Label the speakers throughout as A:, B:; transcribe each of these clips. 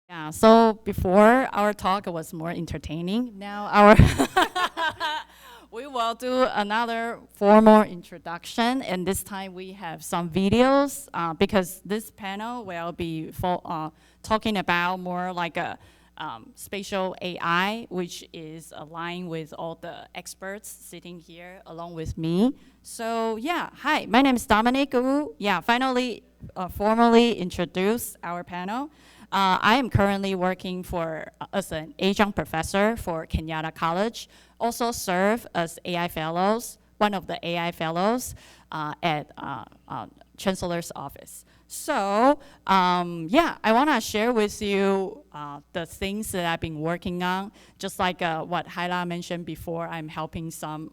A: Yeah, so before our talk was more entertaining. Now our we will do another formal introduction, and this time we have some videos because this panel will be talking about more like a spatial AI, which is aligned with all the experts sitting here along with me. So yeah, hi, my name is Dominic Wu. Yeah, finally formally introduce our panel. I am currently working as an adjunct professor for Kenyatta College, also serve as AI fellows, one of the AI fellows at Chancellor's office. So yeah, I want to share with you the things that I've been working on. Just like what Haila mentioned before, I'm helping some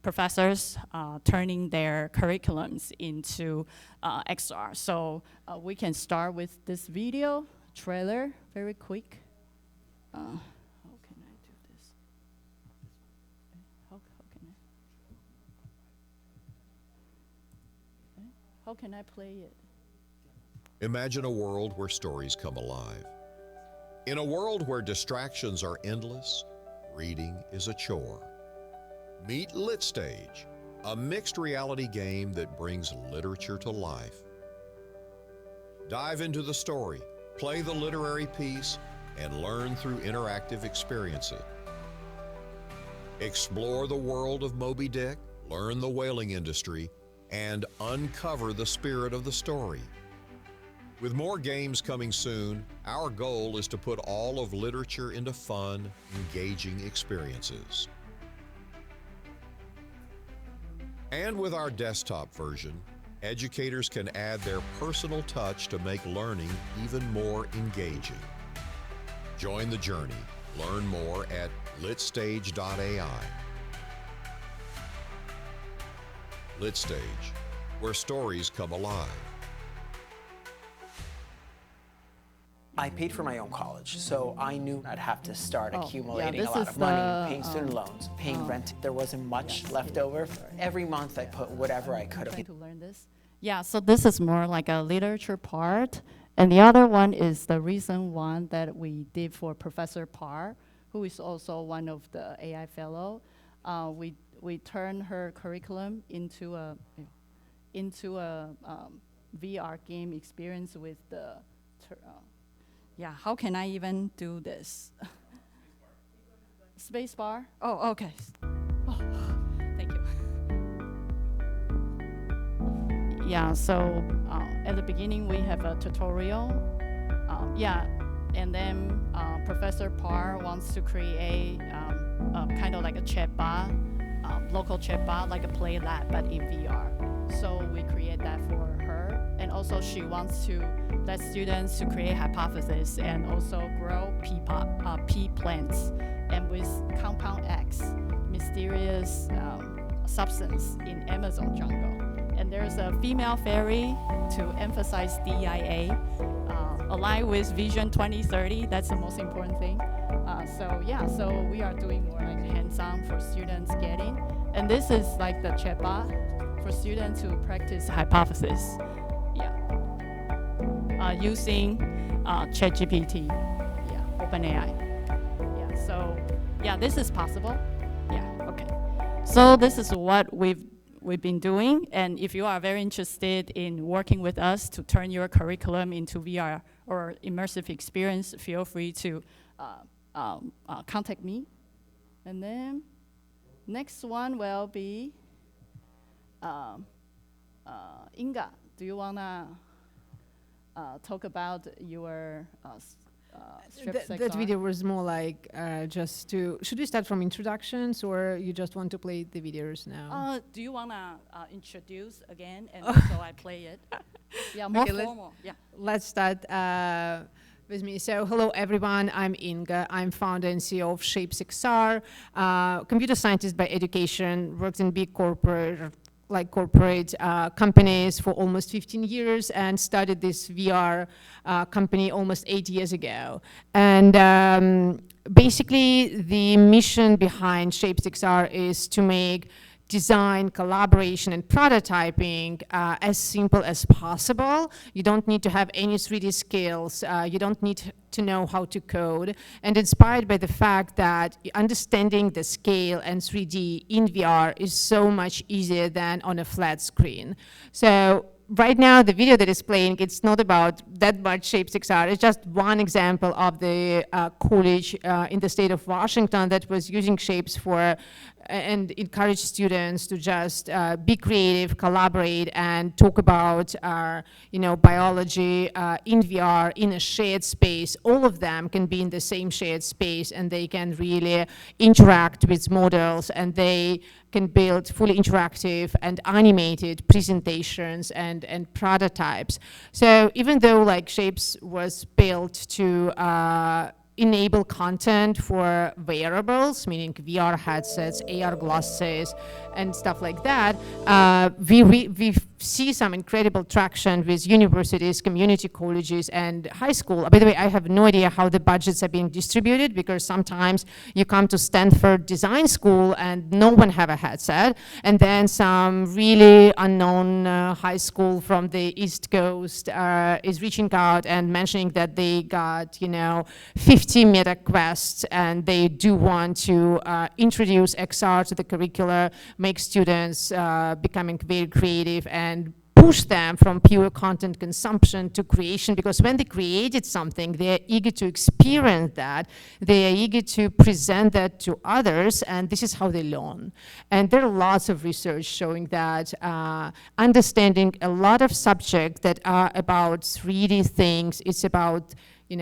A: professors turning their curriculums into XR. So we can start with this video trailer, very quick. How can I do this? How can I play it?
B: Imagine a world where stories come alive. In a world where distractions are endless, reading is a chore. Meet Lit Stage, a mixed reality game that brings literature to life. Dive into the story, play the literary piece, and learn through interactive experiences. Explore the world of Moby Dick, learn the whaling industry, and uncover the spirit of the story. With more games coming soon, our goal is to put all of literature into fun, engaging experiences. And with our desktop version, educators can add their personal touch to make learning even more engaging. Join the journey. Learn more at litstage.ai. LitStage, where stories come alive.
C: I paid for my own college, so I knew I'd have to start accumulating a
A: this
C: lot
A: is
C: of money,
A: the,
C: paying student loans, paying rent. There wasn't much left over. Every month I put whatever I could.
A: Trying to learn this. Yeah, so this is more like a literature part. And the other one is the recent one that we did for Professor Parr, who is also one of the AI fellow. We turned her curriculum into a VR game experience with the, yeah, how can I even do this? Space bar? Oh, okay. Oh, thank you. Yeah, so at the beginning we have a tutorial. Yeah, and then Professor Parr wants to create kind of like a chatbot, local chatbot, like a play lab, but in VR. So we create that for her. And also she wants to let students to create hypotheses and also grow pea plants. And with Compound X, mysterious substance in Amazon jungle. And there's a female fairy to emphasize DIA, aligned with Vision 2030. That's the most important thing. So yeah, so we are doing more like hands-on for students getting. And this is like the chatbot for students to practice hypothesis. Yeah, using ChatGPT, yeah, OpenAI. Yeah, so yeah, this is possible. Yeah, okay. So this is what we've been doing, and if you are very interested in working with us to turn your curriculum into VR or immersive experience, feel free to contact me. And then next one will be Inga. Do you wanna talk about your
D: that video was more like just to, should we start from introductions or you just want to play the videos now?
A: Do you want to introduce again and so I play it? Yeah, more
D: Okay,
A: formal. Yeah.
D: Let's start with me. So hello everyone, I'm Inga. I'm founder and CEO of ShapesXR, computer scientist by education, worked in big corporate companies for almost 15 years and started this VR company almost 8 years ago. And basically the mission behind ShapesXR is to make design, collaboration, and prototyping as simple as possible. You don't need to have any 3D skills. You don't need to know how to code, and inspired by the fact that understanding the scale and 3D in VR is so much easier than on a flat screen. So right now, the video that is playing, it's not about that much Shape6R. It's just one example of the college in the state of Washington that was using Shapes for and encourage students to just be creative, collaborate, and talk about biology in VR in a shared space. All of them can be in the same shared space, and they can really interact with models, and they can build fully interactive and animated presentations and prototypes. So even though like Shapes was built to enable content for wearables, meaning VR headsets, AR glasses, and stuff like that, we see some incredible traction with universities, community colleges, and high school. By the way, I have no idea how the budgets are being distributed, because sometimes you come to Stanford Design School and no one have a headset, and then some really unknown high school from the East Coast is reaching out and mentioning that they got 50 Meta Quests, and they do want to introduce XR to the curricula, make students becoming very creative, and push them from pure content consumption to creation, because when they created something, they're eager to experience that, they are eager to present that to others, and this is how they learn. And there are lots of research showing that understanding a lot of subjects that are about 3D things, it's about,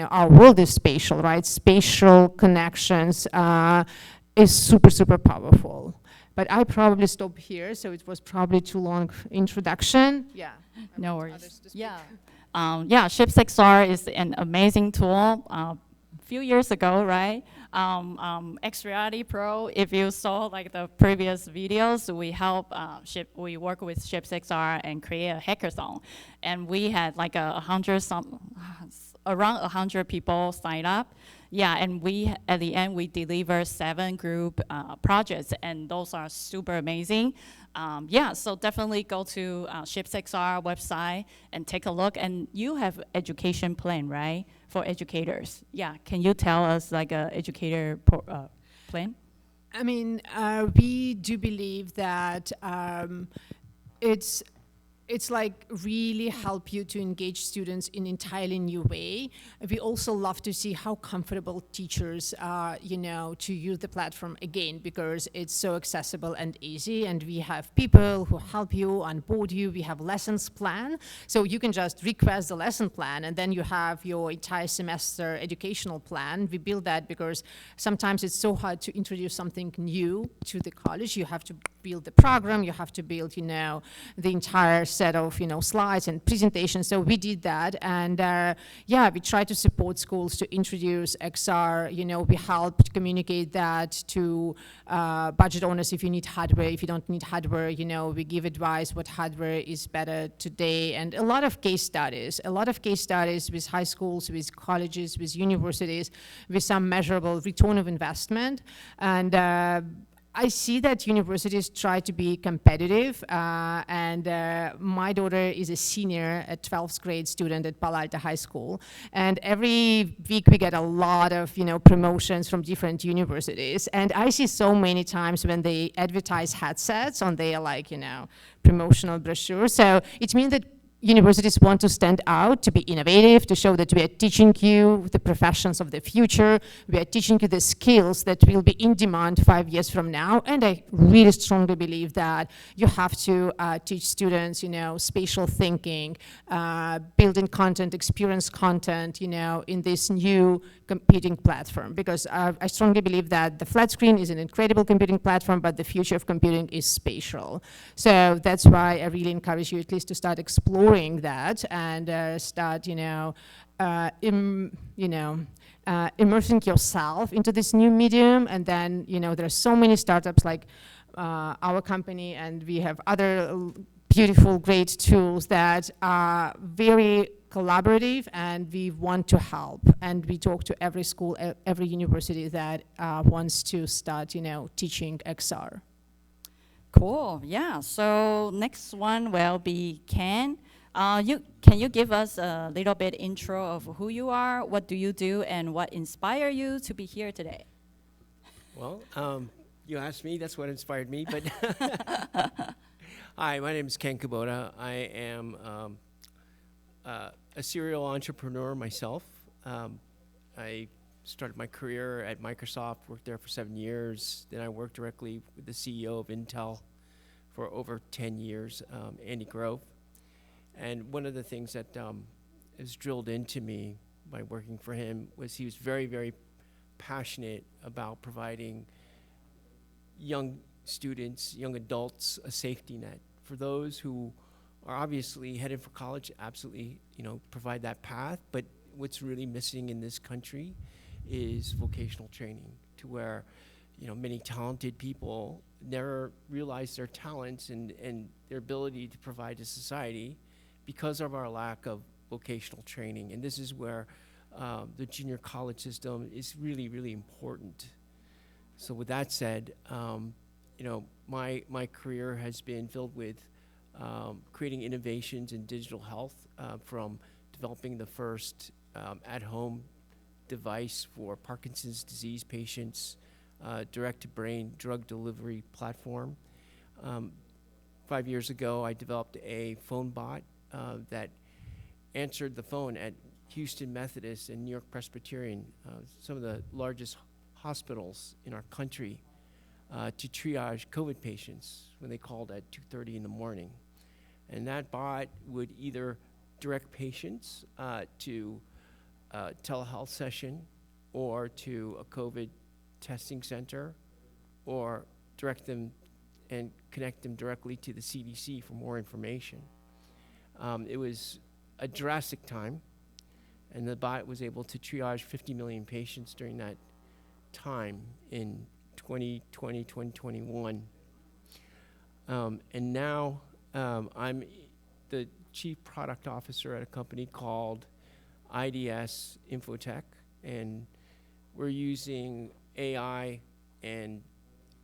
D: our world is spatial, right? Spatial connections is super, super powerful. But I probably stop here, so it was probably too long introduction. Yeah.
A: No worries. Yeah. Shape6R is an amazing tool. A few years ago, right? X-Reality Pro, if you saw like the previous videos, we work with Shape6R and create a hackathon. And we had like around 100 people sign up. Yeah, and at the end, we deliver 7 group projects, and those are super amazing. So definitely go to Shape6R website and take a look. And you have education plan, right, for educators? Yeah, can you tell us like a educator plan?
D: I mean, we do believe that it's like really help you to engage students in entirely new way. We also love to see how comfortable teachers are, to use the platform again, because it's so accessible and easy, and we have people who help you, onboard you. We have lessons plan, so you can just request the lesson plan, and then you have your entire semester educational plan. We build that because sometimes it's so hard to introduce something new to the college. You have to build the program, you have to build, the entire set of, slides and presentations. So we did that, and we try to support schools to introduce XR. We help communicate that to budget owners. If you need hardware, if you don't need hardware, we give advice what hardware is better today, and a lot of case studies with high schools, with colleges, with universities, with some measurable return of investment. And I see that universities try to be competitive, and my daughter is a senior, a 12th grade student at Palo Alto High School, and every week we get a lot of promotions from different universities, and I see so many times when they advertise headsets on their promotional brochure. So it means that universities want to stand out, to be innovative, to show that we are teaching you the professions of the future, we are teaching you the skills that will be in demand 5 years from now. And I really strongly believe that you have to teach students, spatial thinking, building content, experience content, in this new computing platform. Because I strongly believe that the flat screen is an incredible computing platform, but the future of computing is spatial. So that's why I really encourage you at least to start exploring that and start, immersing yourself into this new medium. And then, there are so many startups like our company, and we have other beautiful, great tools that are very collaborative, and we want to help. And we talk to every school, every university that wants to start, teaching XR.
A: Cool. Yeah. So next one will be Ken. Can you give us a little bit intro of who you are, what do you do, and what inspired you to be here today?
E: Well, you asked me, that's what inspired me, but hi, my name is Ken Kubota. I am a serial entrepreneur myself. I started my career at Microsoft, worked there for 7 years. Then I worked directly with the CEO of Intel for over 10 years, Andy Grove. And one of the things that is drilled into me by working for him was he was very, very passionate about providing young students, young adults, a safety net. For those who are obviously headed for college, absolutely, provide that path. But what's really missing in this country is vocational training, to where, many talented people never realize their talents and their ability to provide to society because of our lack of vocational training. And this is where the junior college system is really, really important. So with that said, my career has been filled with creating innovations in digital health, from developing the first at-home device for Parkinson's disease patients, direct-to-brain drug delivery platform. 5 years ago, I developed a phone bot that answered the phone at Houston Methodist and New York Presbyterian, some of the largest hospitals in our country, to triage COVID patients when they called at 2:30 in the morning. And that bot would either direct patients to a telehealth session or to a COVID testing center, or direct them and connect them directly to the CDC for more information. It was a drastic time, and the bot was able to triage 50 million patients during that time in 2020, 2021. And now I'm the chief product officer at a company called IDS Infotech, and we're using AI and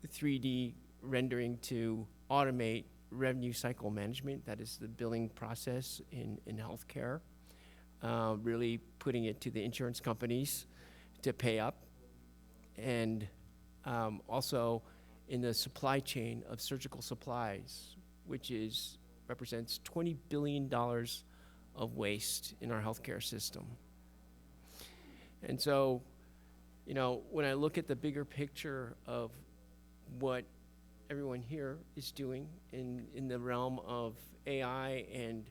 E: 3D rendering to automate revenue cycle management. That is the billing process in healthcare, really putting it to the insurance companies to pay up, and also in the supply chain of surgical supplies, which represents $20 billion of waste in our healthcare system. And so, when I look at the bigger picture of what everyone here is doing in the realm of AI and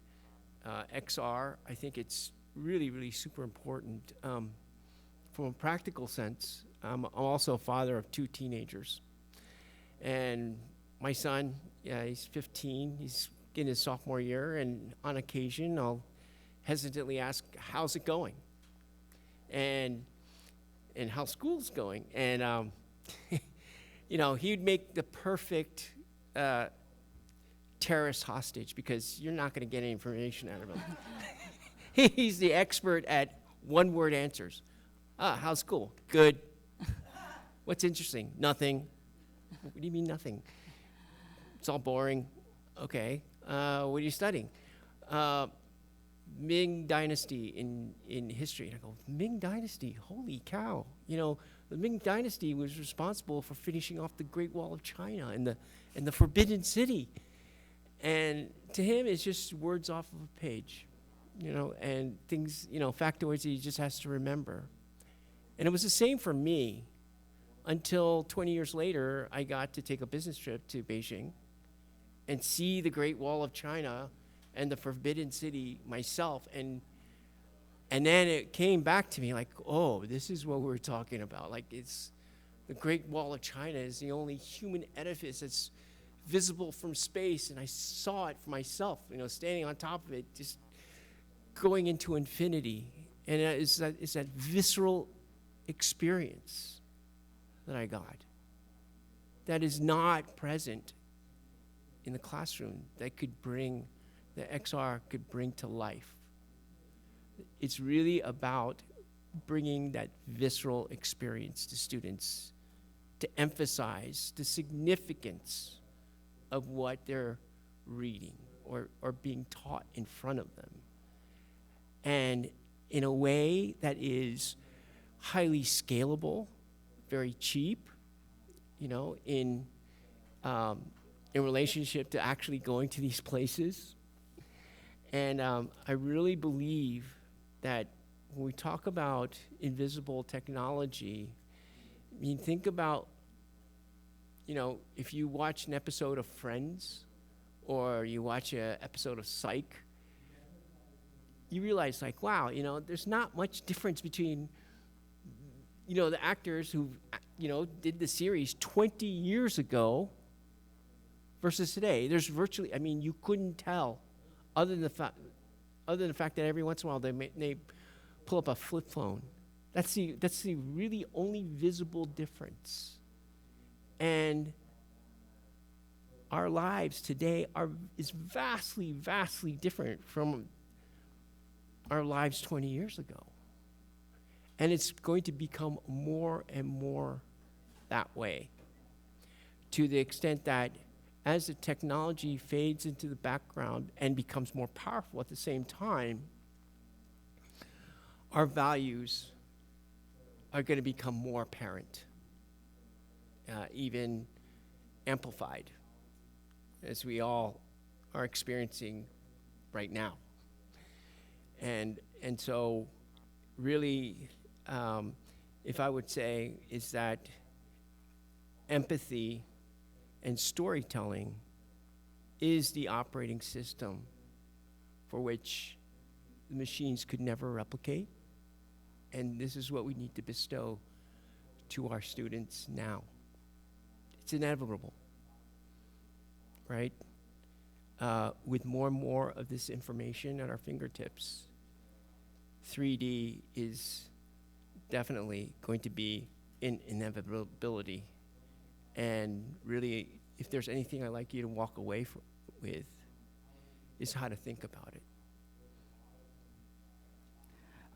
E: XR, I think it's really, really super important. From a practical sense, I'm also a father of 2 teenagers. And my son, he's 15, he's in his sophomore year, and on occasion I'll hesitantly ask, how's it going? And how school's going. And he'd make the perfect terrorist hostage, because you're not going to get any information out of him. He's the expert at one-word answers. How's school? Good. What's interesting? Nothing. What do you mean nothing? It's all boring. Okay. What are you studying? Ming Dynasty in history. And I go, Ming Dynasty? Holy cow. The Ming Dynasty was responsible for finishing off the Great Wall of China and the Forbidden City. And to him, it's just words off of a page, and things, factoids that he just has to remember. And it was the same for me until 20 years later, I got to take a business trip to Beijing and see the Great Wall of China and the Forbidden City myself. And then it came back to me like, oh, this is what we're talking about. Like, it's the Great Wall of China is the only human edifice that's visible from space. And I saw it for myself, standing on top of it, just going into infinity. And it's that visceral experience that I got that is not present in the classroom, that the XR could bring to life. It's really about bringing that visceral experience to students to emphasize the significance of what they're reading or being taught in front of them. And in a way that is highly scalable, very cheap, you know, in relationship to actually going to these places. And I really believe that when we talk about invisible technology, I mean, think about, you know, if you watch an episode of Friends or you watch an episode of Psych, you realize, like, wow, you know, there's not much difference between, you know, the actors who, you know, did the series 20 years ago versus today. There's virtually, I mean, you couldn't tell, other than the fact that every once in a while they pull up a flip phone. That's the really only visible difference. And our lives today is vastly, vastly different from our lives 20 years ago. And it's going to become more and more that way, to the extent that as the technology fades into the background and becomes more powerful at the same time, our values are going to become more apparent, even amplified, as we all are experiencing right now. And so really, if I would say, is that empathy and storytelling is the operating system for which the machines could never replicate. And this is what we need to bestow to our students now. It's inevitable, right? With more and more of this information at our fingertips, 3D is definitely going to be an inevitability. And really, if there's anything I'd like you to walk away with, is how to think about it.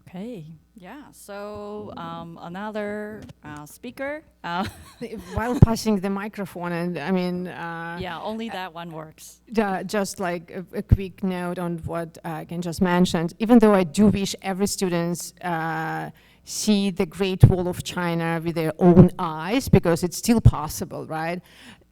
A: Okay, yeah, so another speaker.
D: While passing the microphone, and I mean...
A: yeah, only that one works.
D: Just like a quick note on what Ken just mentioned, even though I do wish every student see the Great Wall of China with their own eyes, because it's still possible, right?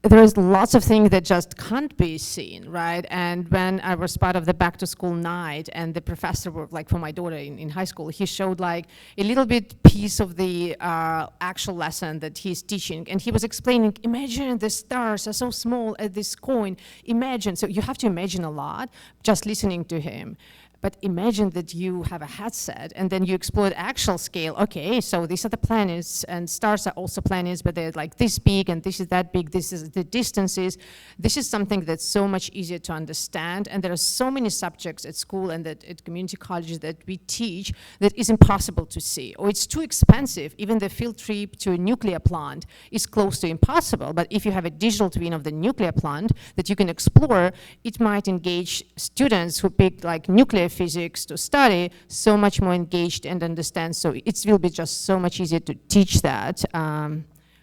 D: There's lots of things that just can't be seen, right? And when I was part of the back to school night, and the professor, like for my daughter in high school, he showed like a little bit piece of the actual lesson that he's teaching. And he was explaining, imagine the stars are so small at this coin. Imagine, so you have to imagine a lot just listening to him. But imagine that you have a headset and then you explore the actual scale. Okay, so these are the planets, and stars are also planets, but they're like this big and this is that big, this is the distances. This is something that's so much easier to understand, and there are so many subjects at school and at community colleges that we teach that is impossible to see, or it's too expensive. Even the field trip to a nuclear plant is close to impossible, but if you have a digital twin of the nuclear plant that you can explore, it might engage students who pick like nuclear physics to study so much more engaged and understand, so it will be just so much easier to teach that.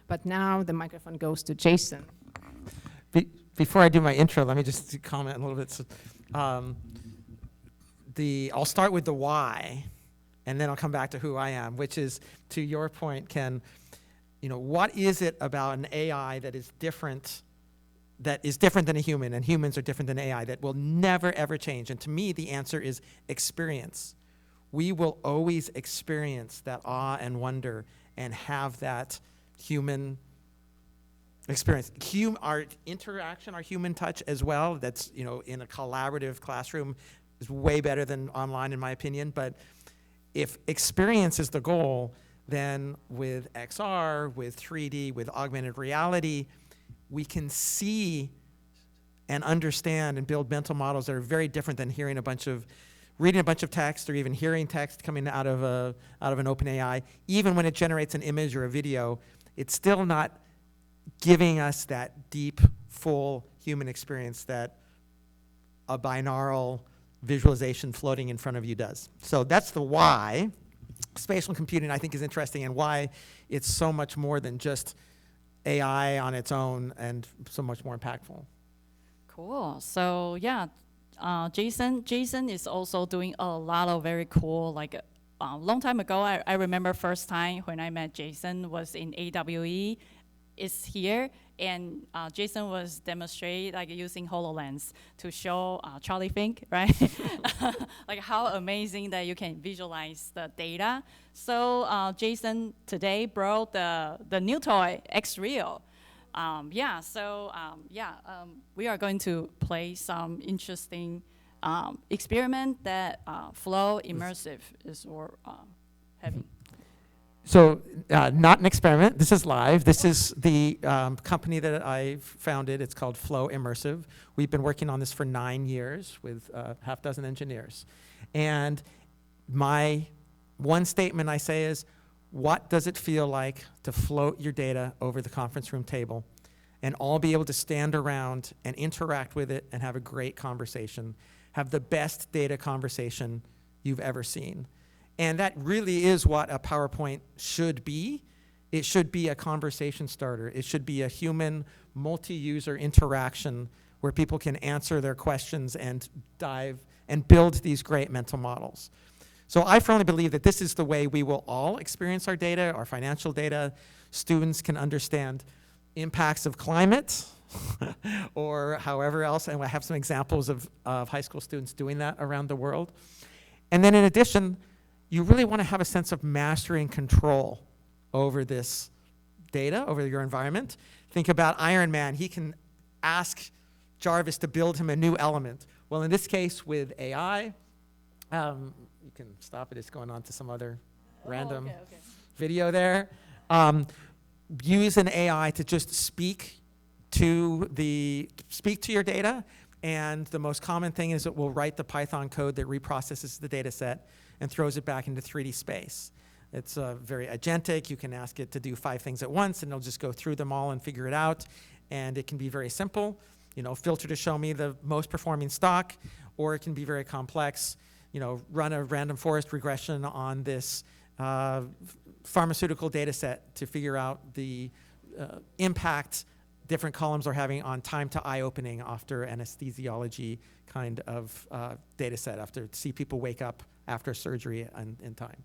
D: But now the microphone goes to Jason.
F: Before I do my intro, let me just comment a little bit. So, I'll start with the why, and then I'll come back to who I am, which is, to your point, Ken, you know, what is it about an AI that is different than a human, and humans are different than AI, that will never, ever change? And to me, the answer is experience. We will always experience that awe and wonder and have that human experience. Our interaction, our human touch as well, that's, you know, in a collaborative classroom is way better than online, in my opinion. But if experience is the goal, then with XR, with 3D, with augmented reality, we can see and understand and build mental models that are very different than reading a bunch of text, or even hearing text coming out of an open AI. Even when it generates an image or a video, it's still not giving us that deep, full human experience that a binaural visualization floating in front of you does. So that's the why. Spatial computing, I think, is interesting, and why it's so much more than just AI on its own, and so much more impactful.
A: Cool. So yeah, Jason is also doing a lot of very cool, like a long time ago, I remember first time when I met Jason was in AWE, is here, and Jason was demonstrate like using HoloLens to show Charlie Fink, right? Like how amazing that you can visualize the data. So Jason today brought the new toy, X-Real. We are going to play some interesting experiment that Flow Immersive is having.
F: So not an experiment, this is live. This is the company that I founded. It's called Flow Immersive. We've been working on this for 9 years with half dozen engineers. And my one statement I say is, what does it feel like to float your data over the conference room table and all be able to stand around and interact with it and have a great conversation, have the best data conversation you've ever seen? And that really is what a PowerPoint should be. It should be a conversation starter. It should be a human, multi-user interaction where people can answer their questions and dive and build these great mental models. So I firmly believe that this is the way we will all experience our data, our financial data. Students can understand impacts of climate or however else, and I have some examples of high school students doing that around the world. And then in addition, you really want to have a sense of mastery and control over this data, over your environment. Think about Iron Man. He can ask Jarvis to build him a new element. Well, in this case, with AI, you can stop it. It's going on to some other random video there. Use an AI to just speak to your data. And the most common thing is it will write the Python code that reprocesses the data set and throws it back into 3D space. It's very agentic. You can ask it to do 5 things at once, and it'll just go through them all and figure it out. And it can be very simple. You know, filter to show me the most performing stock, or it can be very complex. You know, run a random forest regression on this pharmaceutical data set to figure out the impact different columns are having on time to eye opening after anesthesiology kind of data set, after see people wake up after surgery in time.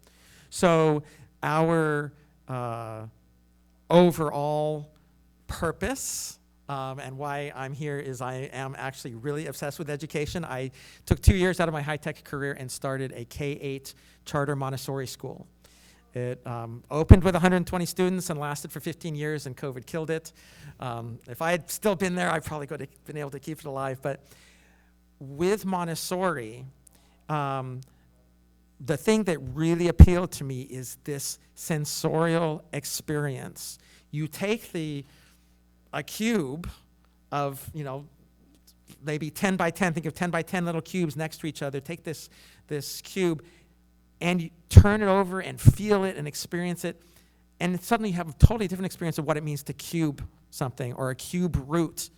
F: So our overall purpose and why I'm here is I am actually really obsessed with education. I took 2 years out of my high-tech career and started a K-8 charter Montessori school. It opened with 120 students and lasted for 15 years, and COVID killed it. If I had still been there, I probably could have been able to keep it alive. But with Montessori, the thing that really appealed to me is this sensorial experience. You take a cube of, you know, maybe 10 by 10, think of 10 by 10 little cubes next to each other. Take this cube and you turn it over and feel it and experience it, and suddenly you have a totally different experience of what it means to cube something, or a cube root.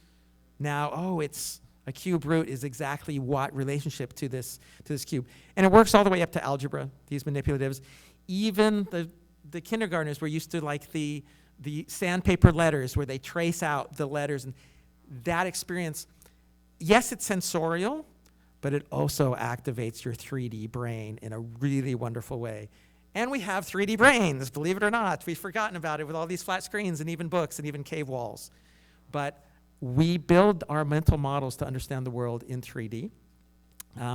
F: Now, it's a cube root is exactly what relationship to this cube. And it works all the way up to algebra, these manipulatives. Even the kindergartners were used to like the sandpaper letters where they trace out the letters, and that experience, yes, it's sensorial, but it also activates your 3D brain in a really wonderful way. And we have 3D brains, believe it or not. We've forgotten about it with all these flat screens and even books and even cave walls. But we build our mental models to understand the world in 3D.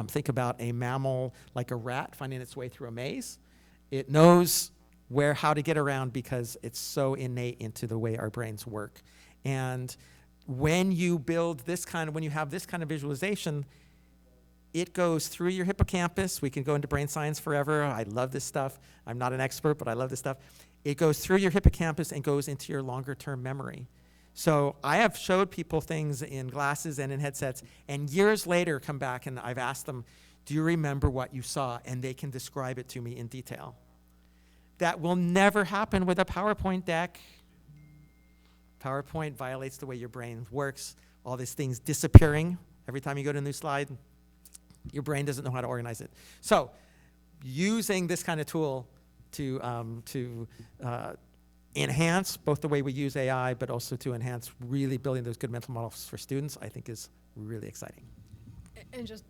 F: Think about a mammal like a rat finding its way through a maze. It knows how to get around because it's so innate into the way our brains work. And when you build when you have this kind of visualization, it goes through your hippocampus. We can go into brain science forever. I love this stuff. I'm not an expert, but I love this stuff. It goes through your hippocampus and goes into your longer-term memory. So I have showed people things in glasses and in headsets, and years later come back and I've asked them, do you remember what you saw? And they can describe it to me in detail. That will never happen with a PowerPoint deck. PowerPoint violates the way your brain works. All these things disappearing every time you go to a new slide. Your brain doesn't know how to organize it. So using this kind of tool to enhance both the way we use AI, but also to enhance really building those good mental models for students, I think is really exciting.
D: And just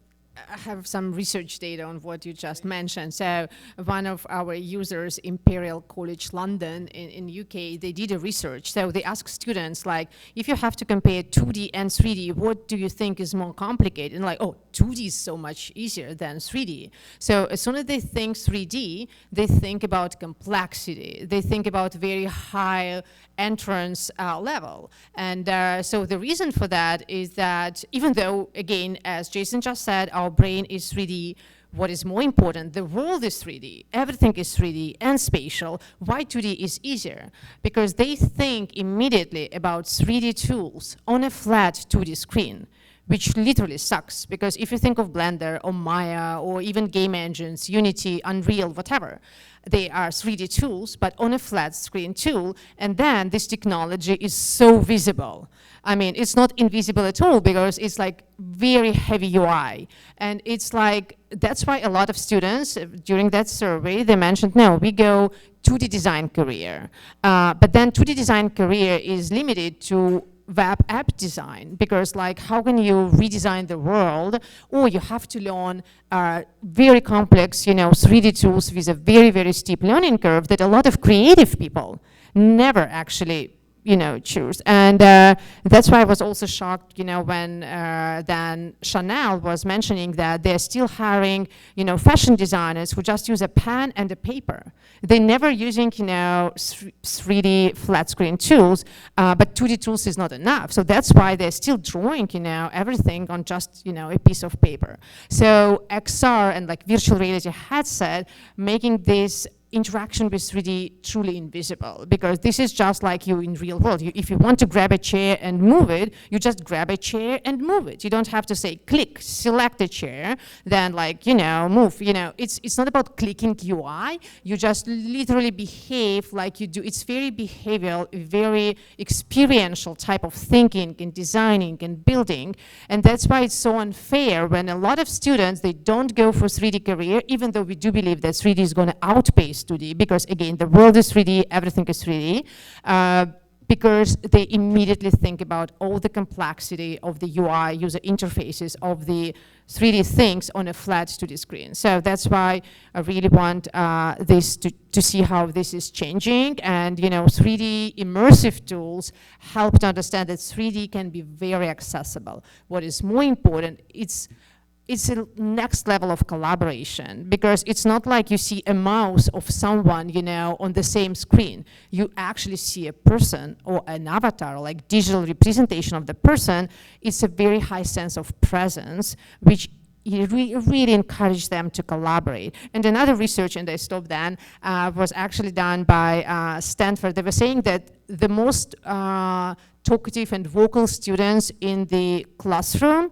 D: I have some research data on what you just mentioned. So one of our users, Imperial College London in UK, they did a research. So they asked students, like, if you have to compare 2D and 3D, what do you think is more complicated? And like, oh, 2D is so much easier than 3D. So as soon as they think 3D, they think about complexity. They think about very high entrance level. And so the reason for that is that even though, again, as Jason just said, our brain is 3D, what is more important, the world is 3D, everything is 3D and spatial. Why 2D is easier? Because they think immediately about 3D tools on a flat 2D screen, which literally sucks, because if you think of Blender or Maya or even game engines, Unity, Unreal, whatever, they are 3D tools, but on a flat screen tool, and then this technology is so visible. I mean, it's not invisible at all, because it's like very heavy UI. And it's like, that's why a lot of students during that survey, they mentioned, no, we go 2D design career. But then 2D design career is limited to web app design, because like, how can you redesign the world? Or you have to learn very complex, 3D tools with a very, very steep learning curve that a lot of creative people never actually choose. And that's why I was also shocked, when then Chanel was mentioning that they're still hiring, fashion designers who just use a pen and a paper. They're never using, 3D flat screen tools, but 2D tools is not enough. So that's why they're still drawing, everything on just, a piece of paper. So XR and like virtual reality headset, making this interaction with 3D truly invisible, because this is just like you in real world. If you want to grab a chair and move it, you just grab a chair and move it. You don't have to say click, select a chair, then like, move. It's not about clicking UI. You just literally behave like you do. It's very behavioral, very experiential type of thinking and designing and building. And that's why it's so unfair when a lot of students, they don't go for 3D career, even though we do believe that 3D is going to outpace 2D, because again, the world is 3D, everything is 3D, because they immediately think about all the complexity of the UI, user interfaces of the 3D things on a flat 2D screen. So that's why I really want this to see how this is changing. And 3D immersive tools help to understand that 3D can be very accessible. What is more important, it's a next level of collaboration, because it's not like you see a mouse of someone, on the same screen. You actually see a person or an avatar, like digital representation of the person. It's a very high sense of presence, which really encourage them to collaborate. And another research, and I stopped then, was actually done by Stanford. They were saying that the most talkative and vocal students in the classroom,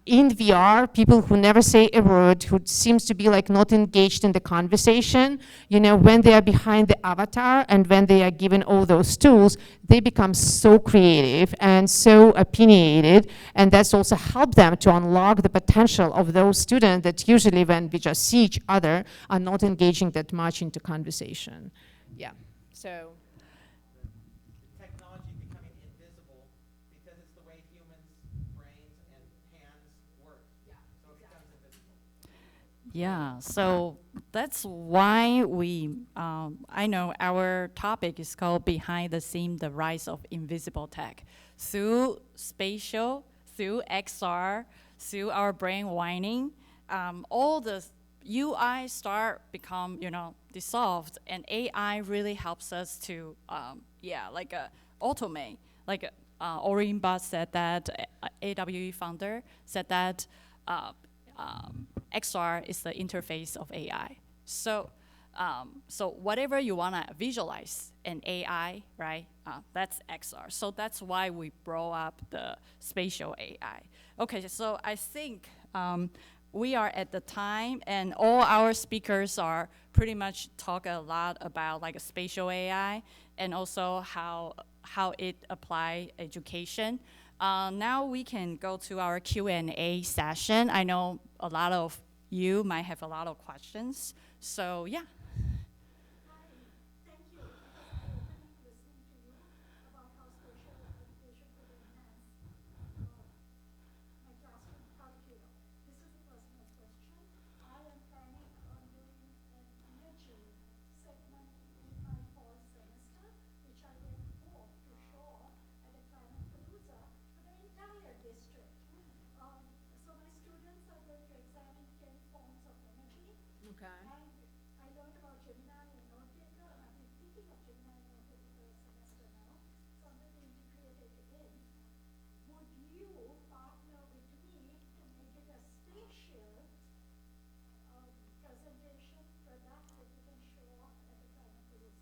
D: in VR, people who never say a word, who seems to be like not engaged in the conversation, when they are behind the avatar and when they are given all those tools, they become so creative and so opinionated, and that's also helped them to unlock the potential of those students that usually when we just see each other are not engaging that much into conversation. Yeah, so.
F: Technology becoming invisible because it's the way humans' brains and hands work. So it becomes invisible.
A: Yeah, so that's why I know our topic is called Behind the Scene, the Rise of Invisible Tech. Through spatial, through XR, through our brain wiring, all the UI start become, dissolved, and AI really helps us to, automate. Like Orrin Butt said that, AWE founder said that, XR is the interface of AI. So, so whatever you wanna visualize in AI, right? That's XR. So that's why we brought up the spatial AI. Okay, so I think we are at the time, and all our speakers are pretty much talk a lot about like a spatial AI and also how it apply education. Now we can go to our Q&A session. I know a lot of you might have a lot of questions. So yeah.
G: Hi, thank you. It was opening listening to you about how spatial education could enhance I learned about Gemini and Note Taker, and I've been thinking of Gemini and Note Taker for a semester now, so I'm going to integrate it in. Would you partner with me to make it a spatial presentation product that you can show off at the time of release?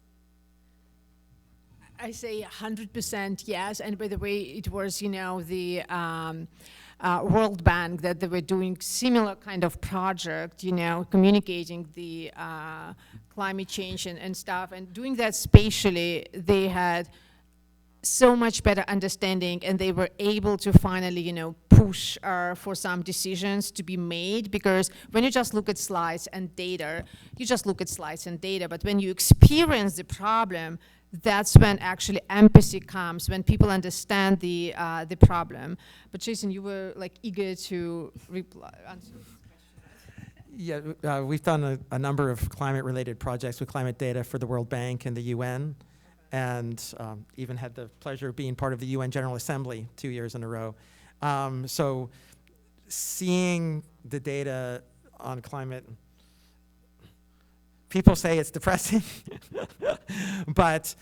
D: I say 100% yes. And by the way, it was, the World Bank that they were doing similar kind of project, communicating the climate change and stuff. And doing that spatially, they had so much better understanding, and they were able to finally, push for some decisions to be made, because when you just look at slides and data, you just look at slides and data, but when you experience the problem, that's when actually empathy comes, when people understand the problem. But Jason, you were like eager to answer.
F: Yeah, we've done a number of climate-related projects with climate data for the World Bank and the UN, and even had the pleasure of being part of the UN General Assembly 2 years in a row. So seeing the data on climate, people say it's depressing, but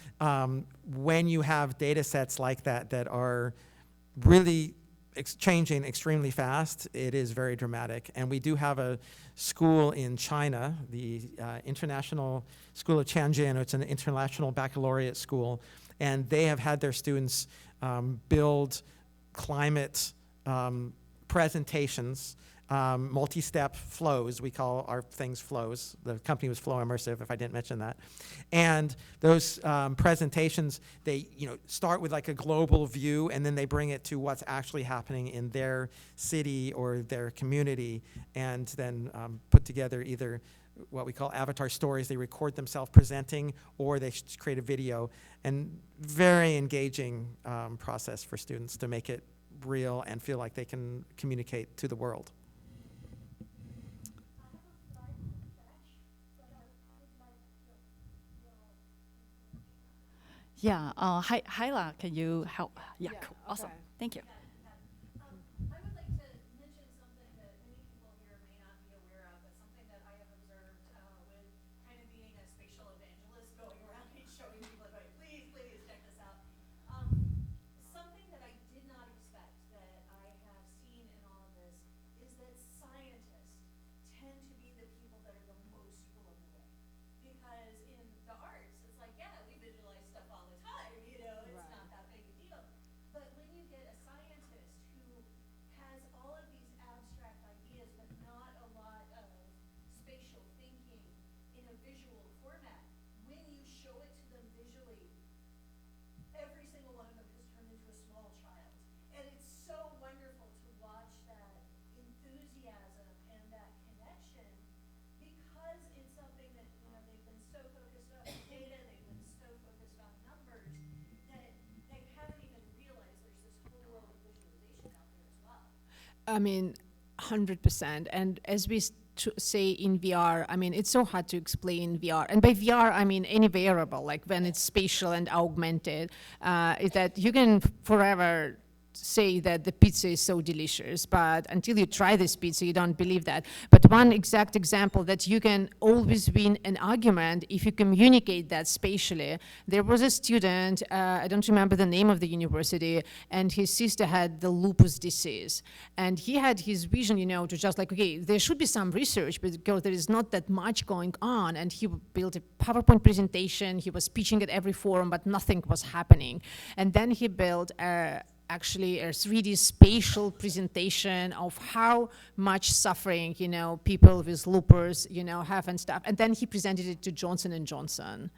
F: when you have data sets like that are really changing extremely fast, it is very dramatic. And we do have a school in China, the International School of Tianjin. It's an international baccalaureate school, and they have had their students build climate presentations, multi-step flows. We call our things flows. The company was Flow Immersive, if I didn't mention that. And those presentations, they start with like a global view, and then they bring it to what's actually happening in their city or their community, and then put together either what we call avatar stories. They record themselves presenting, or they create a video. And very engaging process for students to make it real and feel like they can communicate to the world.
A: Yeah, Hyla, can you help? Yeah, cool. Awesome.
D: Okay.
A: Thank you.
H: I would like to mention something that many people here may not be aware of, but something that I have observed with kind of being a spatial evangelist, going around and showing people, like, please, please check this out. Something that I did not expect that I have seen in all of this is that scientists tend to be the people that are the most blown away. Because in the arts, it's like, yeah, we visualize stuff all the time, it's not that big a deal. But when you get a scientist who has all of these abstract ideas, but not a lot of spatial thinking in a visual format, when you show it to them visually, every single one of them has turned into a small child. And it's so wonderful to watch that enthusiasm and that connection, because it's something that, they've been so focused on data, they've been so focused on numbers, that they haven't even realized there's this whole world of visualization out there as well.
D: I mean, 100%. And as we say in VR, I mean, it's so hard to explain VR. And by VR, I mean any wearable, like when it's spatial and augmented, is that you can forever say that the pizza is so delicious, but until you try this pizza, you don't believe that. But one exact example that you can always win an argument if you communicate that spatially. There was a student, I don't remember the name of the university, and his sister had the lupus disease. And he had his vision, to just like, okay, there should be some research, because there is not that much going on. And he built a PowerPoint presentation, he was speaking at every forum, but nothing was happening. And then he built actually a 3D spatial presentation of how much suffering, people with lupus, have and stuff. And then he presented it to Johnson & Johnson.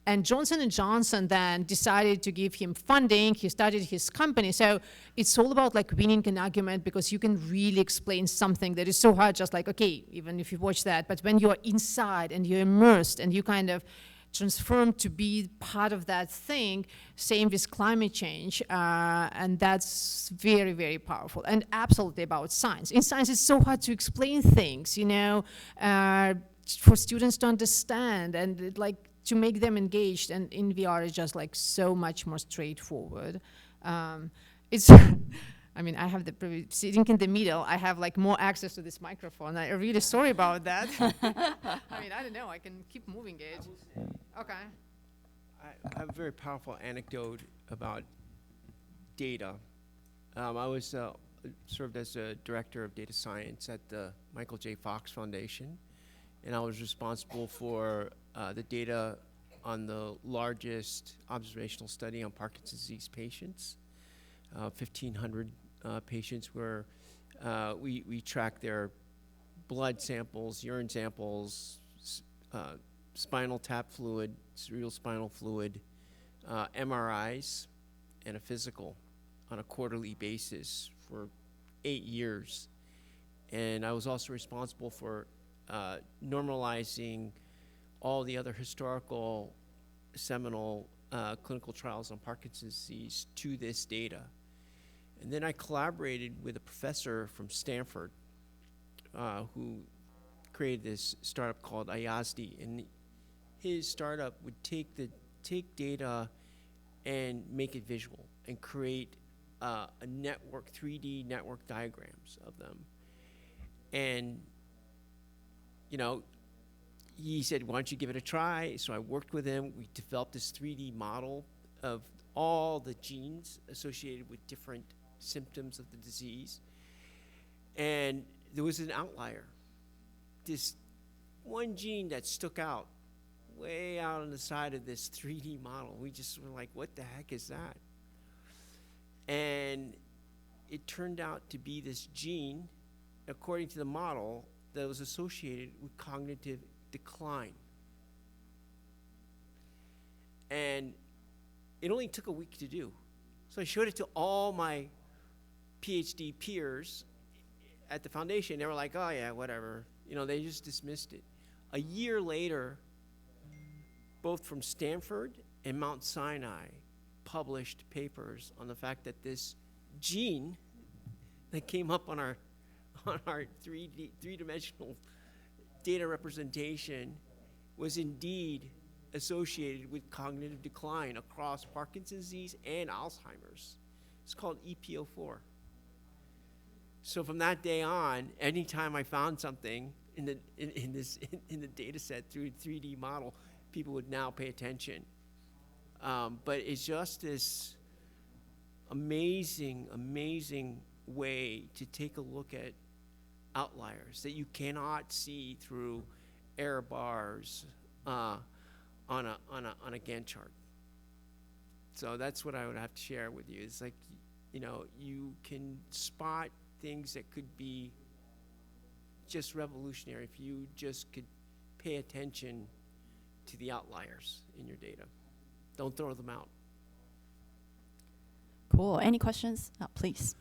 D: And Johnson & Johnson then decided to give him funding. He started his company. So it's all about like winning an argument, because you can really explain something that is so hard, just like, okay, even if you watch that, but when you're inside and you're immersed and you kind of transformed to be part of that thing. Same with climate change, and that's very, very powerful, and absolutely about science. In science, it's so hard to explain things, for students to understand and like to make them engaged. And in VR, it's just like so much more straightforward. It's I mean, I have the privilege, sitting in the middle, I have like more access to this microphone. I'm really sorry about that. I mean, I don't know, I can keep moving it. Okay.
E: I have a very powerful anecdote about data. I was served as a director of data science at the Michael J. Fox Foundation, and I was responsible for the data on the largest observational study on Parkinson's disease patients. 1,500 patients where we track their blood samples, urine samples, spinal tap fluid, cerebral spinal fluid, MRIs, and a physical on a quarterly basis for 8 years. And I was also responsible for normalizing all the other historical seminal clinical trials on Parkinson's disease to this data. And then I collaborated with a professor from Stanford who created this startup called IASD. And his startup would take data and make it visual and create a network, 3D network diagrams of them. And, you know, he said, why don't you give it a try? So I worked with him. We developed this 3D model of all the genes associated with different symptoms of the disease. And there was an outlier. This one gene that stuck out way out on the side of this 3D model. We just were like, what the heck is that? And it turned out to be this gene, according to the model, that was associated with cognitive decline. And it only took a week to do. So I showed it to all my PhD peers at the foundation. They were like, oh yeah, whatever. You know, they just dismissed it. A year later, both from Stanford and Mount Sinai published papers on the fact that this gene that came up on our three-dimensional data representation was indeed associated with cognitive decline across Parkinson's disease and Alzheimer's. It's called EPO4. So from that day on, anytime I found something in the data set through 3D model, people would now pay attention. But it's just this amazing, amazing way to take a look at outliers that you cannot see through error bars on a Gantt chart. So that's what I would have to share with you. It's like, you know, you can spot things that could be just revolutionary if you just could pay attention to the outliers in your data. Don't throw them out.
A: Cool. Any questions? Please.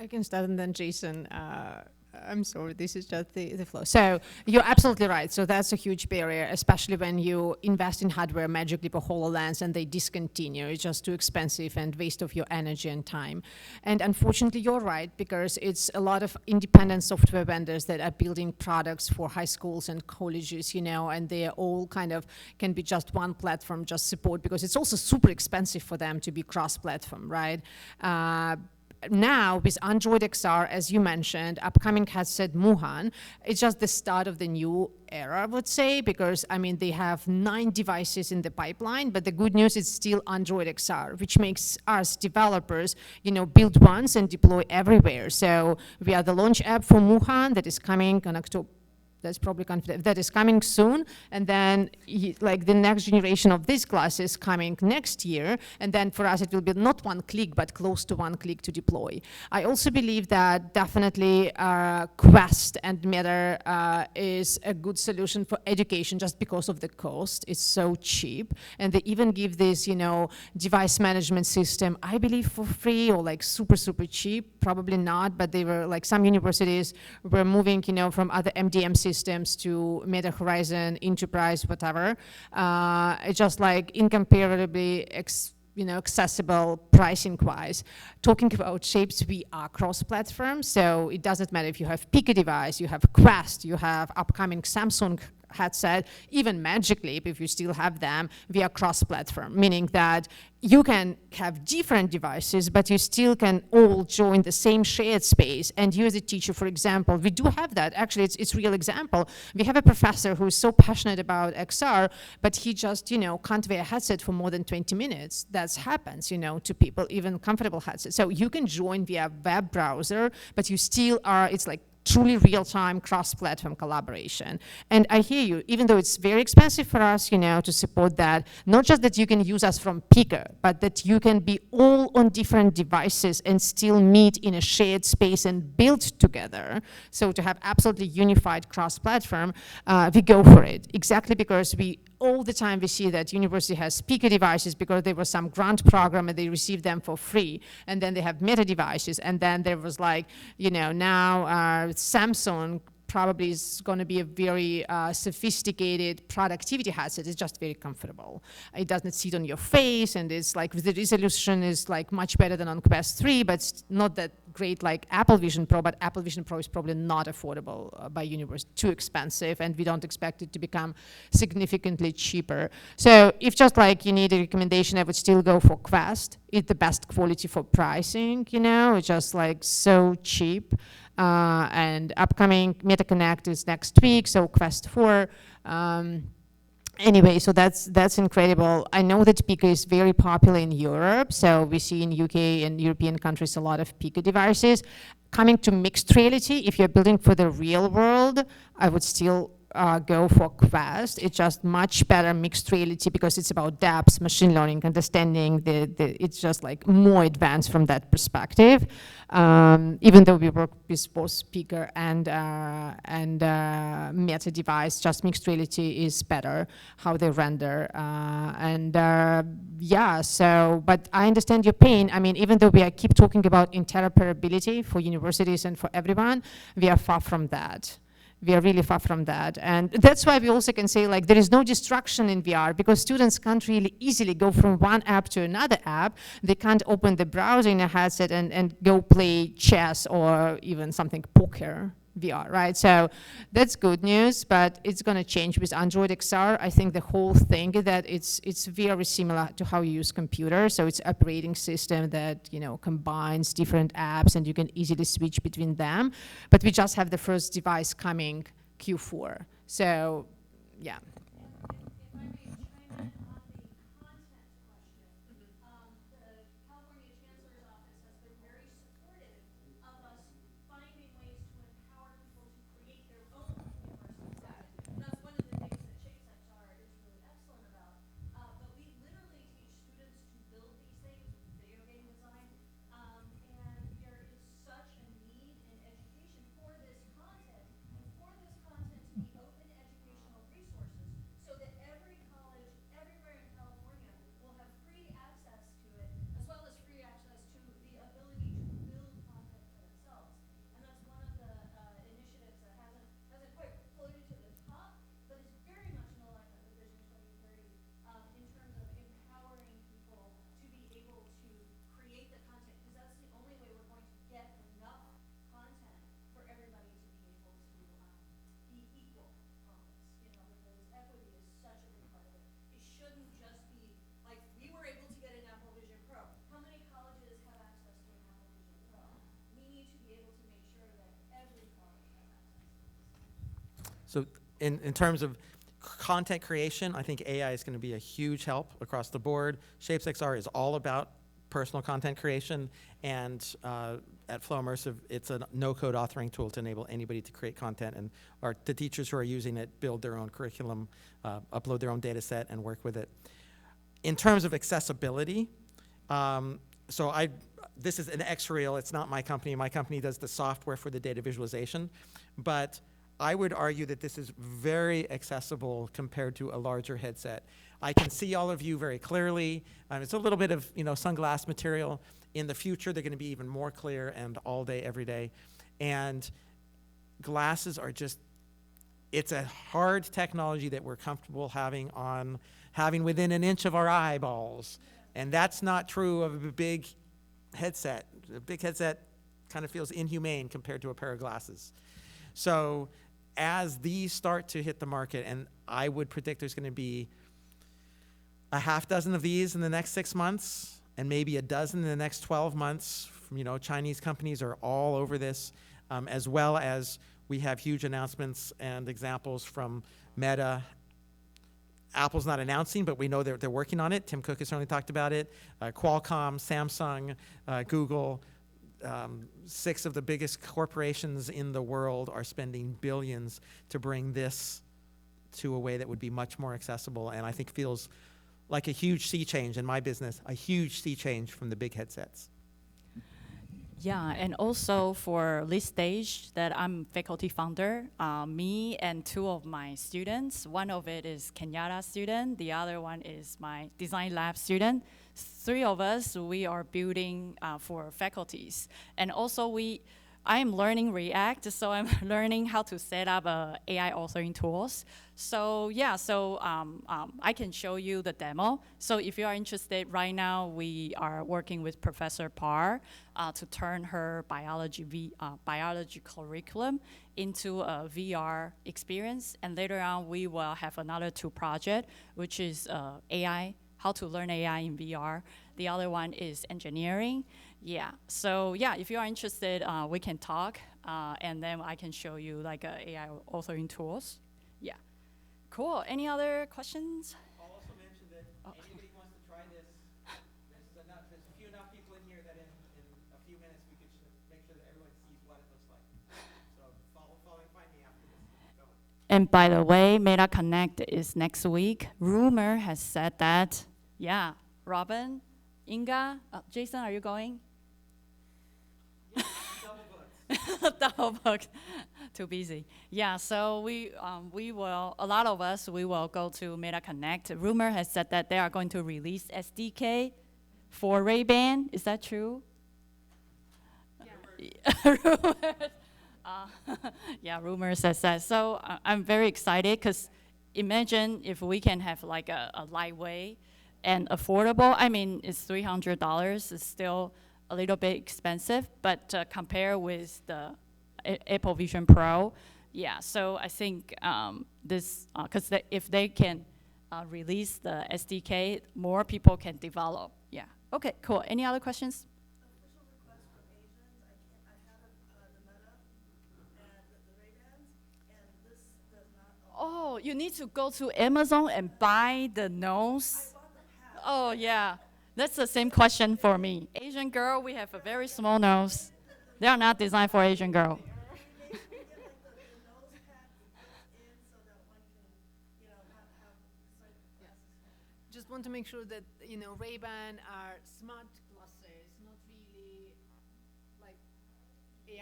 D: I can start, and then Jason, I'm sorry, this is just the flow. So you're absolutely right. So that's a huge barrier, especially when you invest in hardware, Magic Leap or HoloLens, and they discontinue. It's just too expensive and waste of your energy and time. And unfortunately, you're right, because it's a lot of independent software vendors that are building products for high schools and colleges, you know, and they all kind of can be just one platform, just support, because it's also super expensive for them to be cross-platform, right? now with Android XR, as you mentioned, upcoming headset Muhan, it's just the start of the new era, I would say, because I mean they have 9 devices in the pipeline, but the good news is still Android XR, which makes us developers, build once and deploy everywhere. So we are the launch app for Muhan that is coming on October. That's probably confident. That is coming soon, and then like the next generation of this class is coming next year, and then for us it will be not one click, but close to one click to deploy. I also believe that definitely Quest and Meta is a good solution for education just because of the cost. It's so cheap, and they even give this, device management system, I believe for free or like super, super cheap, probably not, but they were like some universities were moving, from other MDM systems to Meta Horizon, Enterprise, whatever. It's just like incomparably accessible pricing-wise. Talking about Shapes, we are cross-platform, so it doesn't matter if you have Pika device, you have Quest, you have upcoming Samsung headset, even Magic Leap, if you still have them, we are cross-platform, meaning that you can have different devices, but you still can all join the same shared space. And you as a teacher, for example, we do have that. Actually, it's real example. We have a professor who is so passionate about XR, but he just, can't wear a headset for more than 20 minutes. That happens, to people, even comfortable headsets. So you can join via web browser, but you still are, it's like truly real-time cross-platform collaboration. And I hear you, even though it's very expensive for us, to support that, not just that you can use us from Pika, but that you can be all on different devices and still meet in a shared space and build together. So to have absolutely unified cross-platform, we go for it. Exactly because all the time we see that university has Pika devices because there was some grant program and they received them for free. And then they have Meta devices. And then there was like, now Samsung probably is going to be a very sophisticated productivity headset. It's just very comfortable. It doesn't sit on your face, and it's like the resolution is like much better than on Quest 3, but it's not that great like Apple Vision Pro, but Apple Vision Pro is probably not affordable by university, too expensive, and we don't expect it to become significantly cheaper. So if just like you need a recommendation, I would still go for Quest. It's the best quality for pricing, it's just like so cheap. And upcoming Meta Connect is next week, so Quest 4. Anyway, so that's incredible. I know that Pika is very popular in Europe, so we see in UK and European countries a lot of Pika devices. Coming to mixed reality, if you're building for the real world, I would still go for Quest. It's just much better mixed reality because it's about depth, machine learning, understanding. It's just like more advanced from that perspective. Even though we work with both Pika and Meta device, just mixed reality is better how they render. But I understand your pain. I mean, even though we keep talking about interoperability for universities and for everyone, we are far from that. We are really far from that. And that's why we also can say like there is no distraction in VR because students can't really easily go from one app to another app. They can't open the browser in a headset and go play chess or even something poker VR, right? So that's good news, but it's going to change with Android XR. I think the whole thing that it's very similar to how you use computers. So it's operating system that combines different apps and you can easily switch between them. But we just have the first device coming Q4. So yeah.
H: If I may chime in on the content question, the California Chancellor's office has been very supportive of us finding ways to empower people to create their own university content. And that's one of the things that ShapesXR is really excellent about. But we literally teach students to build these things with video game design. And there is such a need in education for this content, and for this content to be open educational resources.
F: So in terms of content creation, I think AI is going to be a huge help across the board. ShapesXR is all about personal content creation, and at Flow Immersive, it's a no-code authoring tool to enable anybody to create content, and the teachers who are using it build their own curriculum, upload their own data set, and work with it. In terms of accessibility, this is an X-Reel. It's not my company. My company does the software for the data visualization, but I would argue that this is very accessible compared to a larger headset. I can see all of you very clearly. It's a little bit of sunglass material. In the future, they're going to be even more clear and all day, every day. And glasses are it's a hard technology that we're comfortable having within an inch of our eyeballs. And that's not true of a big headset. A big headset kind of feels inhumane compared to a pair of glasses. So as these start to hit the market, and I would predict there's going to be a half dozen of these in the next 6 months, and maybe a dozen in the next 12 months. Chinese companies are all over this, as well as we have huge announcements and examples from Meta. Apple's not announcing, but we know they're working on it. Tim Cook has certainly talked about it. Qualcomm, Samsung, Google, 6 of the biggest corporations in the world are spending billions to bring this to a way that would be much more accessible, and I think feels like a huge sea change in my business, a huge sea change from the big headsets.
A: Yeah, and also for this stage that I'm faculty founder, me and 2 of my students, one of it is Kenyatta student, the other one is my design lab student. 3 of us, we are building for faculties. And also I'm learning React, so I'm learning how to set up AI authoring tools. So yeah, I can show you the demo. So if you are interested, right now we are working with Professor Parr to turn her biology curriculum into a VR experience. And later on, we will have another 2 projects, which is AI, how to learn AI in VR. The other one is engineering. Yeah, so yeah, if you are interested, we can talk, and then I can show you like AI authoring tools. Yeah, cool. Any other questions?
F: I'll also mention that anybody who wants to try this, there's a few enough people in here that in a few minutes we could make sure that everyone sees what it looks like. So find me after this. Go.
A: And by the way, Meta Connect is next week. Rumor has said that, yeah, Robin, Inga, Jason, are you going? Double booked. Too busy. Yeah, so we will, a lot of us, we will go to Meta Connect. Rumor has said that they are going to release SDK for Ray-Ban. Is that true? Yeah. Yeah, rumor says that. So I'm very excited because imagine if we can have like a lightweight and affordable. I mean, it's $300. It's still a little bit expensive, but compare with the Apple Vision Pro, yeah. So I think this, because if they can release the SDK, more people can develop. Yeah. Okay. Cool. Any other questions?
G: Official request from Asians. I have the Meta and the Ray-Bans, and this does not.
A: Oh, you need to go to Amazon and buy the nose.
G: I bought the hat.
A: Oh yeah. That's the same question for me. Asian girl, we have a very small nose. They are not designed for Asian girl.
G: Maybe we get like the nose hat built in so that one can, have sunglasses.
D: Just want to make sure that, Ray-Ban are smart glasses, not really like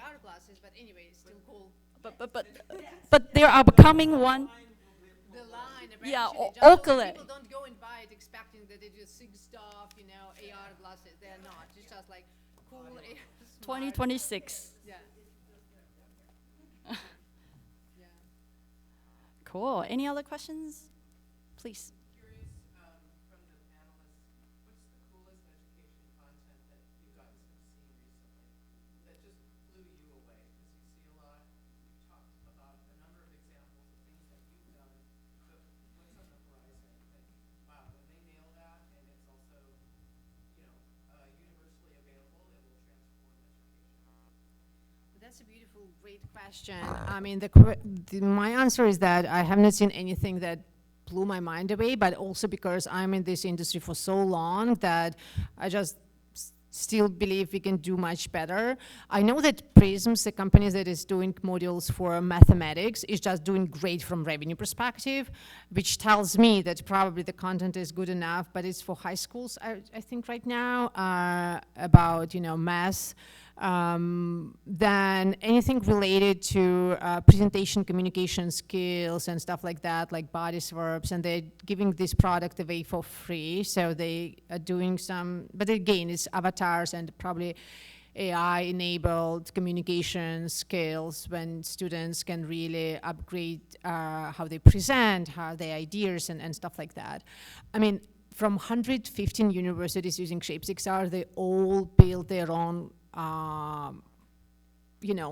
D: AR glasses, but anyway, it's still cool.
A: But there are upcoming one.
D: The line,
A: Yeah,
D: actually, just
A: Oakley.
D: people don't go and buy it expecting that they just sig stuff, AR glasses. They're not. It's just like cool AR.
A: 2026.
D: Yeah. Yeah.
A: Cool. Any other questions? Please.
E: Curious, from the panelists, what's the coolest education content that you guys have seen recently that just blew you away? Because you see a lot, you've talked about a number of examples of things that you've done, but what's on the horizon that, wow, when they nail that, and it's also, universally available, it will transform education.
D: That's That's a beautiful, great question. I mean, my answer is that I have not seen anything that blew my mind away, but also because I'm in this industry for so long that I just still believe we can do much better. I know that Prisms, the company that is doing modules for mathematics, is just doing great from revenue perspective, which tells me that probably the content is good enough, but it's for high schools, I think right now, about, math. Then anything related to presentation, communication skills and stuff like that, like bodies, verbs, and they're giving this product away for free. So they are doing some, but again, it's avatars and probably AI-enabled communication skills when students can really upgrade how they present, how their ideas and stuff like that. I mean, from 115 universities using ShapeXR, they all build their own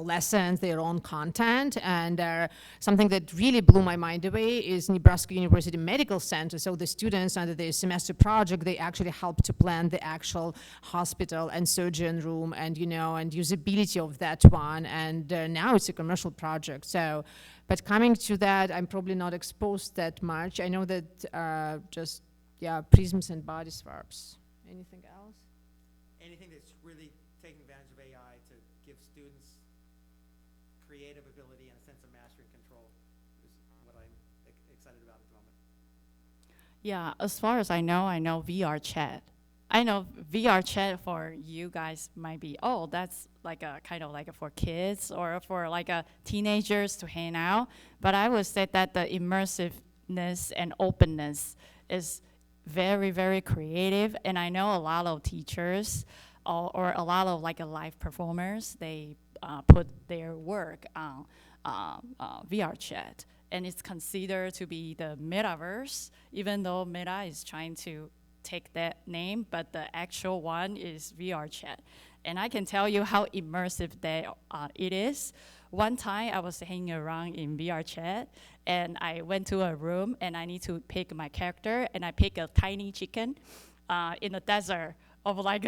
D: lessons, their own content, and something that really blew my mind away is Nebraska University Medical Center. So the students under the semester project, they actually help to plan the actual hospital and surgeon room and, and usability of that one. And now it's a commercial project. So, but coming to that, I'm probably not exposed that much. I know that prisms and body swaps. Anything else?
F: Anything that's really taking advantage of AI to give students creative ability and a sense of mastery and control is what I'm excited about at the moment.
A: Yeah, as far as I know VR chat. I know VR chat for you guys might be, oh, that's like a kind of like for kids or for like a teenagers to hang out. But I would say that the immersiveness and openness is very, very creative. And I know a lot of teachers or a lot of like live performers, they put their work on VR chat. And it's considered to be the metaverse, even though Meta is trying to take that name, but the actual one is VR chat. And I can tell you how immersive it is. One time I was hanging around in VR chat and I went to a room and I need to pick my character and I pick a tiny chicken in the desert of like,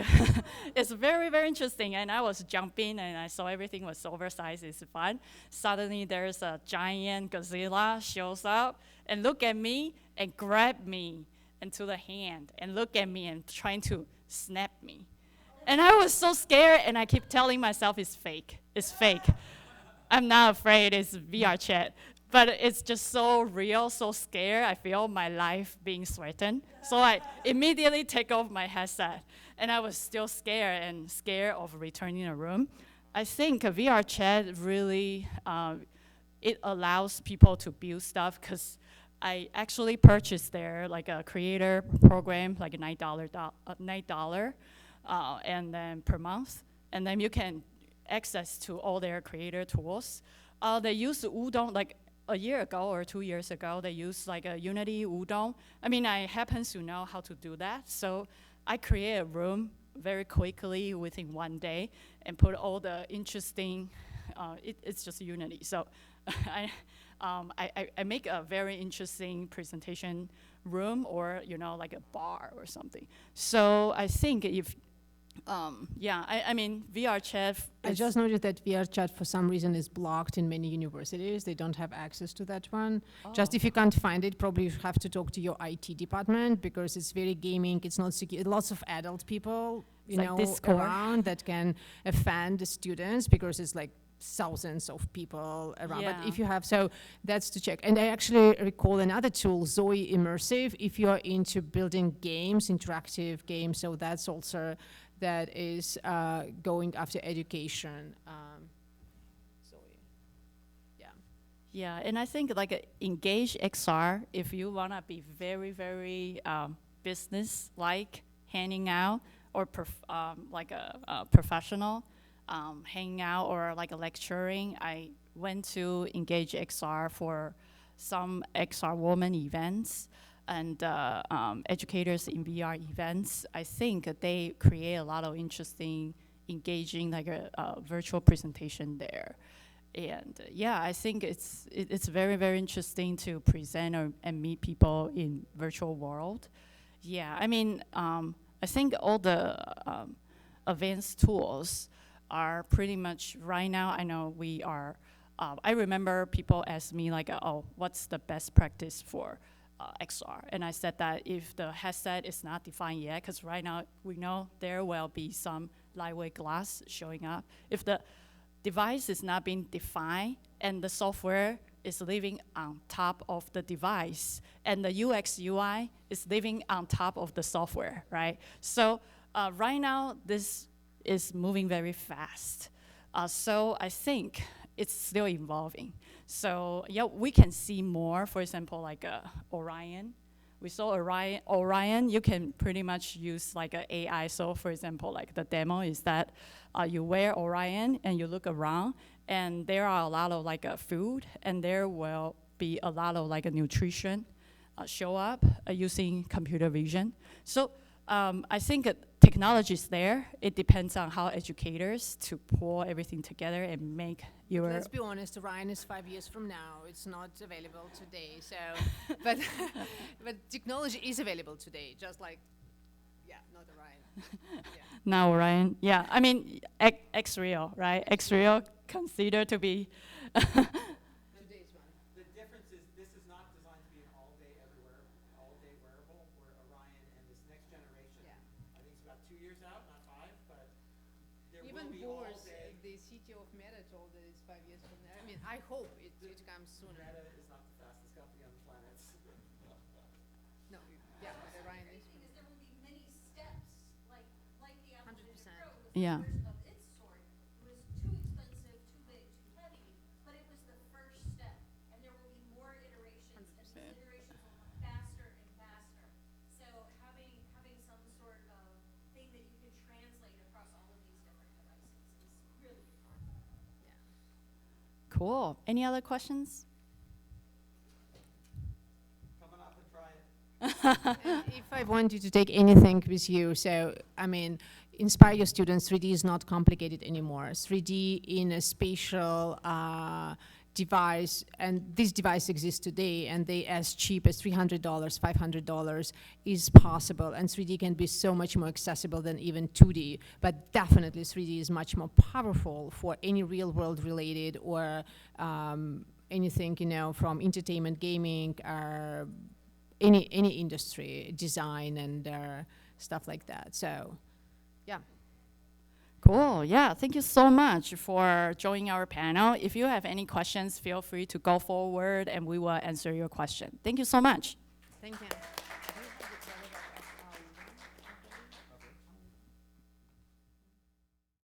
A: it's very, very interesting. And I was jumping and I saw everything was oversized, it's fun. Suddenly there's a giant Godzilla shows up and look at me and grab me into the hand and look at me and trying to snap me. And I was so scared and I keep telling myself it's fake, it's fake. I'm not afraid, it's VR chat. But it's just so real, so scared. I feel my life being threatened. So I immediately take off my headset. And I was still scared of returning a room. I think a VR chat really, it allows people to build stuff because I actually purchased there like a creator program, like a $9 and then per month. And then you can access to all their creator tools. They use Udon like a year ago or 2 years ago. They used like a Unity Udon. I mean, I happen to know how to do that. So I create a room very quickly within 1 day and put all the interesting, it's just Unity. So I make a very interesting presentation room or, like a bar or something. So I think if, I mean, VR chat.
D: I just noticed that VR chat for some reason is blocked in many universities. They don't have access to that one. Oh. Just if you can't find it, probably you have to talk to your IT department because it's very gaming. It's not secure. Lots of adult people, around that can offend the students because it's like thousands of people around. Yeah. But if you have, so that's to check. And I actually recall another tool, Zoe Immersive, if you're into building games, interactive games, so that's also, that is going after education. Zoe, yeah.
A: Yeah, and I think like Engage XR, if you wanna be very, very business-like, hanging out, or like a professional, hanging out or like a lecturing. I went to Engage XR for some XR Woman events and educators in VR events. I think they create a lot of interesting, engaging like a virtual presentation there. And I think it's very, very interesting to present and meet people in virtual world. Yeah, I mean, I think all the advanced tools are pretty much right now. I know we are. I remember people ask me like, "Oh, what's the best practice for XR?" And I said that if the headset is not defined yet, because right now we know there will be some lightweight glass showing up. If the device is not being defined and the software is living on top of the device and the UX UI is living on top of the software, right? So right now this is moving very fast. So I think it's still evolving. So yeah, we can see more, for example, like Orion. We saw Orion, you can pretty much use like an AI. So for example, like the demo is that you wear Orion and you look around and there are a lot of like food and there will be a lot of like a nutrition show up using computer vision. So I think technology is there. It depends on how educators to pull everything together and make your.
D: Let's be honest, Orion is 5 years from now. It's not available today. So, but technology is available today. Just like, yeah, not Orion. Yeah.
A: Now Orion, yeah. I mean, X-Real, right? X-Real considered to be.
D: Today's one.
F: The difference is this is not designed to be an all-day everywhere, all-day wearable, where Orion and this next generation,
D: Yeah.
F: I think it's about 2 years out, not 5, but there
D: Even
F: will be
D: Boris,
F: all-day.
D: the CTO of Meta, told that it's 5 years from now. I mean, I hope it comes sooner.
F: Meta is not the fastest company on the planet.
D: No, yeah, but Orion
H: The
D: is.
H: thing is, there will be many steps, like the Apple Vision
D: 100%.
H: Pro was
A: Yeah.
H: the first of its sort. It was too expensive, too big, too heavy, but it was the first step. And there will be more iterations, and these iterations will come faster and faster. So having some sort of thing that you can translate across all of these different devices is really important.
A: Cool. Any other questions?
F: Coming up and try it.
D: And if I want you to take anything with you, so I mean, inspire your students. 3D is not complicated anymore. 3D in a spatial device, and this device exists today, and they as cheap as $300, $500 is possible. And 3D can be so much more accessible than even 2D. But definitely 3D is much more powerful for any real world related or anything, you know, from entertainment, gaming, any industry, design and stuff like that. So, yeah.
A: Cool. Yeah. Thank you so much for joining our panel. If you have any questions, feel free to go forward and we will answer your question. Thank you so much.
D: Thank you.